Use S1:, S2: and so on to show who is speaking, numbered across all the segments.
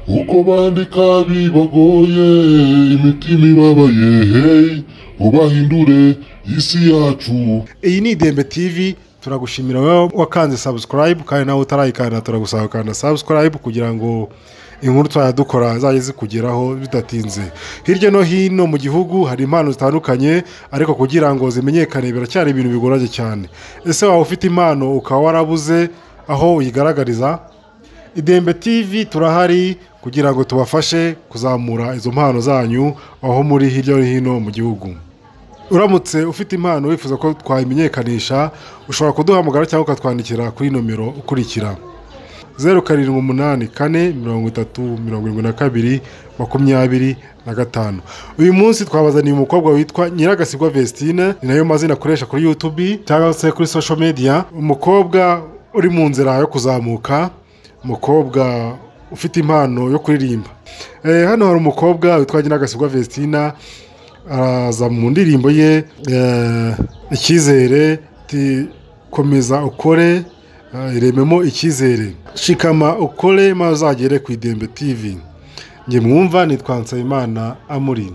S1: uko bandika bibagoye imitima ibabaye hey ubahindure isi yacu.
S2: Iyi ni Idembe TV, turagushimira wewe wakanze subscribe kandi nawe utarayikanda turagusaba kanda subscribe kugira ngo inkuru twayadukora zaje zikugeraho bidatinze. Hirya no hino mu gihugu hari impano zitandukanye, ariko kugira ngo zimenyekane biracyari ibintu bigoraje cyane. Ese wawe ufite impano ukaba warabuze aho uyigaragariza? Idembe TV turahari kugira ngo tubafashe kuzamura izo mpano zanyu aho muri hirya no hino mu gihugu. Uramutse ufite impano wifuza ko twayimenyekanisha, ushobora kuduhamagara cyangwa ukatwandikira kuri nomero ukurikira: 0784737225. Uyu munsi twabazaniye umukobwa witwa Nyiragasigwa Vestine, ni nayo mazina akoresha kuri YouTube cyangwa se kuri social media. Umukobwa uri mu nzira yo kuzamuka, umukobwa ufite impano yo kuririmba. Hano hari umukobwa witwa Nyiragasigwa Vestine, aza mu ndirimbo ye icyizere, komeza ukore, irememo icyizere, shikama ukore maze uzagere ku Idembe TV. Nge mwumva nitwa Nsabimana Amuri.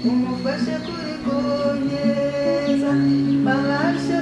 S3: Umufashe kuri konyeza babashe